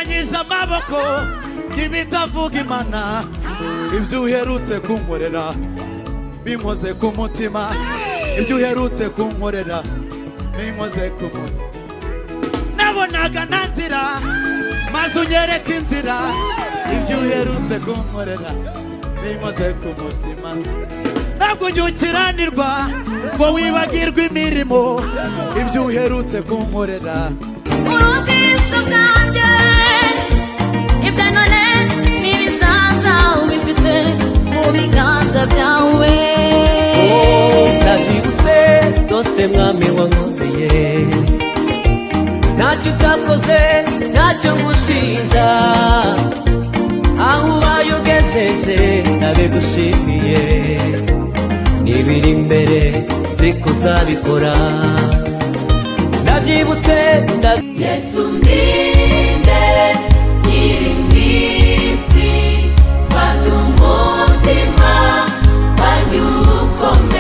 negeranyije amaboko y'ibitavuga Imana ibyo uherutse kunkorera binkoze ku mutima ibyo uherutse kunkorera binkoze ku mutima nabonaga nta nzira maze unyereka inzira ibyo uherutse kunkorera binkoze ku mutima ntabwo ujya ukiranirwa ngo wibagirwe imirimo ibyo uherutse kunkorera ubwisho bwanjye ibyo none n'ibizaza ubifite mu biganza byawe ndabyibutse rwose mwami wankomeye ntacyo utakoze ntacyo ngushinja aho ubaye ugejeje ndabigushimiye n'ibiri imbere nziko uzabikora ndabyibutse Yesu ndinde nkiri mu isi fata umutima wanjye ukomeze